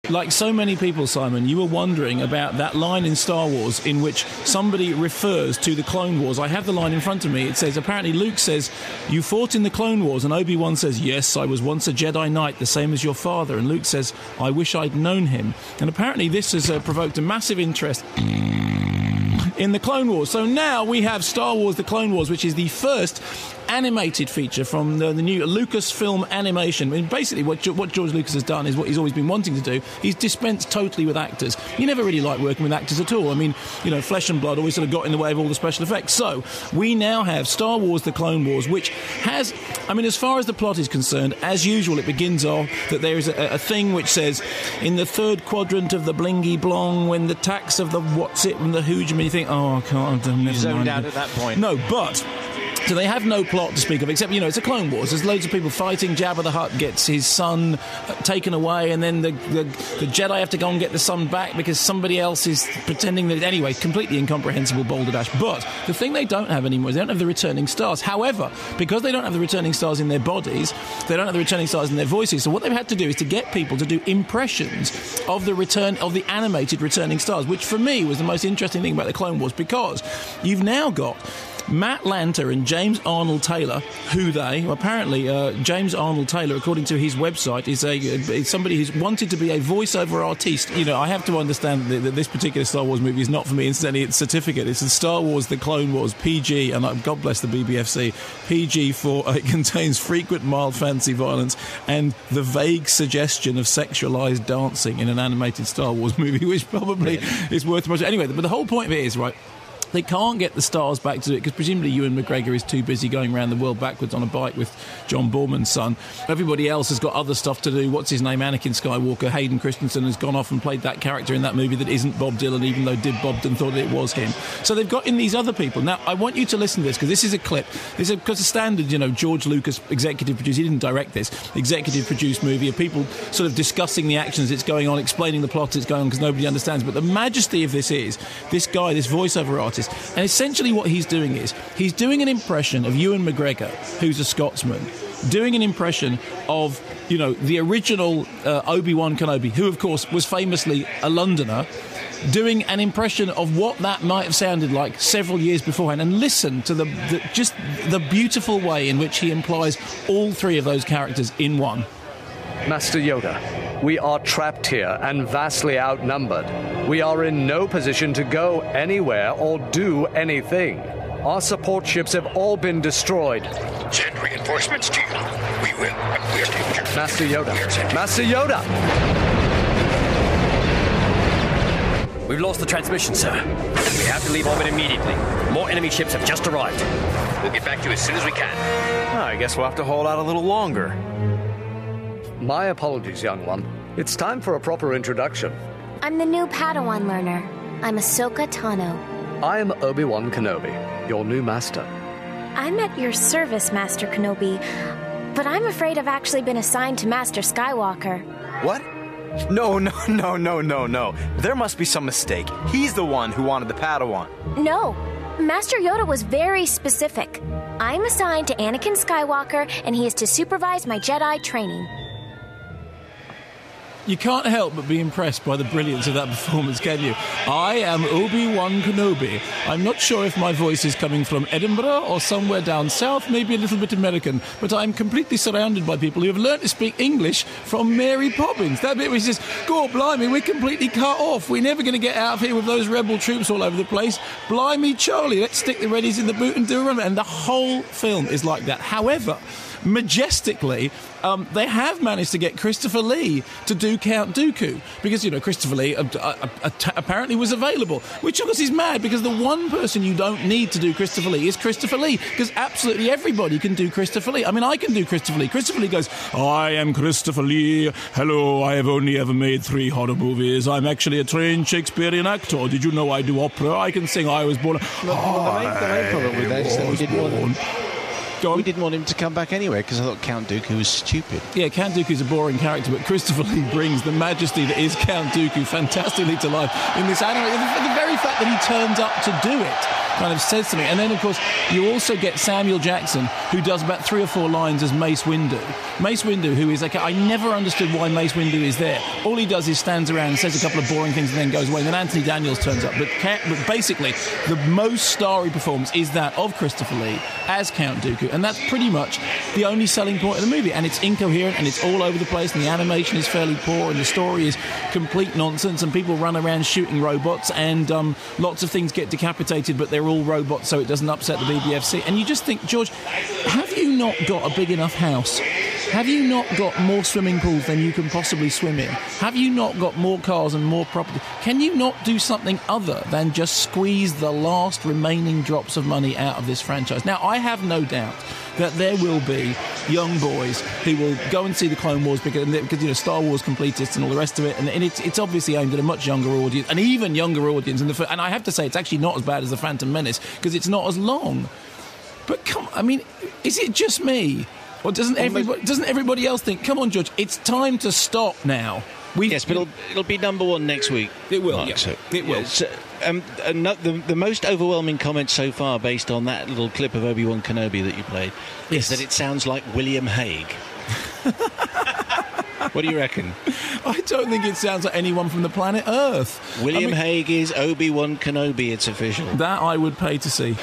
Like so many people, Simon, you were wondering about that line in Star Wars in which somebody refers to the Clone Wars. I have the line in front of me. It says, apparently Luke says, "You fought in the Clone Wars," and Obi-Wan says, "Yes, I was once a Jedi Knight, the same as your father." And Luke says, "I wish I'd known him." And apparently this has provoked a massive interest in the Clone Wars. So now we have Star Wars The Clone Wars, which is the first animated feature from the new Lucasfilm animation. I mean, basically what George Lucas has done is what he's always been wanting to do. He's dispensed totally with actors. He never really liked working with actors at all. I mean, flesh and blood always sort of got in the way of all the special effects. So we now have Star Wars The Clone Wars, which has, I mean, as far as the plot is concerned, as usual, it begins off that there is a thing which says, in the third quadrant of the blingy blong, when the tax of the what's it and the hooge, and you think, oh, I can't, I've never zoned out at that point. No, but... So they have no plot to speak of, except, it's a Clone Wars. There's loads of people fighting. Jabba the Hutt gets his son taken away, and then the Jedi have to go and get the son back because somebody else is pretending that... Anyway, completely incomprehensible balderdash. But the thing they don't have anymore is they don't have the returning stars. However, because they don't have the returning stars in their bodies, they don't have the returning stars in their voices. So what they've had to do is to get people to do impressions of the animated returning stars, which for me was the most interesting thing about the Clone Wars, because you've now got Matt Lanter and James Arnold Taylor, apparently James Arnold Taylor, according to his website, is somebody who's wanted to be a voiceover artist. I have to understand that this particular Star Wars movie is not for me. Incidentally, its certificate, it's a Star Wars The Clone Wars, PG, and God bless the BBFC, PG for it contains frequent mild fantasy violence and the vague suggestion of sexualised dancing in an animated Star Wars movie, which probably is worth much. Anyway, but the whole point of it is, right, they can't get the stars back to do it because presumably Ewan McGregor is too busy going around the world backwards on a bike with John Borman's son. Everybody else has got other stuff to do. What's his name? Anakin Skywalker. Hayden Christensen has gone off and played that character in that movie that isn't Bob Dylan, even though Bob Dylan thought it was him. So they've got in these other people. Now, I want you to listen to this because this is a clip. This is because a standard, George Lucas executive produced, he didn't direct this, executive produced movie of people sort of discussing the actions that's going on, explaining the plot that's going on because nobody understands. But the majesty of this is this guy, this voiceover artist, and essentially what he's doing is he's doing an impression of Ewan McGregor, who's a Scotsman, doing an impression of, the original Obi-Wan Kenobi, who, of course, was famously a Londoner, doing an impression of what that might have sounded like several years beforehand. And listen to the beautiful way in which he implies all three of those characters in one. Master Yoda, we are trapped here and vastly outnumbered. We are in no position to go anywhere or do anything. Our support ships have all been destroyed. Send reinforcements to you. We will. We are danger. Master Yoda. Master Yoda! We've lost the transmission, sir. We have to leave orbit immediately. More enemy ships have just arrived. We'll get back to you as soon as we can. I guess we'll have to hold out a little longer. My apologies, young one. It's time for a proper introduction. I'm the new Padawan learner. I'm Ahsoka Tano. I am Obi-Wan Kenobi, your new master. I'm at your service, Master Kenobi, but I'm afraid I've actually been assigned to Master Skywalker. What? No. There must be some mistake. He's the one who wanted the Padawan. No. Master Yoda was very specific. I'm assigned to Anakin Skywalker, and he is to supervise my Jedi training. You can't help but be impressed by the brilliance of that performance, can you? I am Obi-Wan Kenobi. I'm not sure if my voice is coming from Edinburgh or somewhere down south, maybe a little bit American, but I'm completely surrounded by people who have learnt to speak English from Mary Poppins. That bit was just, God blimey, we're completely cut off. We're never going to get out of here with those rebel troops all over the place. Blimey, Charlie, let's stick the Reddies in the boot and do a run. And the whole film is like that. However, majestically, they have managed to get Christopher Lee to do Count Dooku because, Christopher Lee apparently was available, which of course is mad because the one person you don't need to do Christopher Lee is Christopher Lee because absolutely everybody can do Christopher Lee. I mean, I can do Christopher Lee. Christopher Lee goes, I am Christopher Lee. Hello, I have only ever made 3 horror movies. I'm actually a trained Shakespearean actor. Did you know I do opera? I can sing. I was born... The main problem with that is that we didn't want him to come back anyway because I thought Count Dooku was stupid. Yeah, Count Dooku's a boring character, but Christopher Lee brings the majesty that is Count Dooku fantastically to life in this anime. The very fact that he turns up to do it kind of says something. And then, of course, you also get Samuel Jackson, who does about 3 or 4 lines as Mace Windu. Mace Windu, who is like, I never understood why Mace Windu is there. All he does is stands around and says a couple of boring things and then goes away. And then Anthony Daniels turns up. But basically, the most starry performance is that of Christopher Lee as Count Dooku. And that's pretty much the only selling point of the movie. And it's incoherent and it's all over the place and the animation is fairly poor and the story is complete nonsense and people run around shooting robots and lots of things get decapitated, but they're all robots, so it doesn't upset the BBFC. And you just think, George, have you not got a big enough house? Have you not got more swimming pools than you can possibly swim in? Have you not got more cars and more property? Can you not do something other than just squeeze the last remaining drops of money out of this franchise? Now, I have no doubt that there will be young boys who will go and see the Clone Wars because you know, Star Wars completists and all the rest of it, and it's obviously aimed at a much younger audience, an even younger audience. And I have to say, it's actually not as bad as The Phantom Menace because it's not as long. But is it just me? Or doesn't everybody else think, come on, George, it's time to stop now? Yes, but it'll be number 1 next week. It will, Mark, yeah. so, it will. So, the most overwhelming comment so far, based on that little clip of Obi-Wan Kenobi that you played, is that it sounds like William Hague. What do you reckon? I don't think it sounds like anyone from the planet Earth. William Hague is Obi-Wan Kenobi, it's official. That I would pay to see.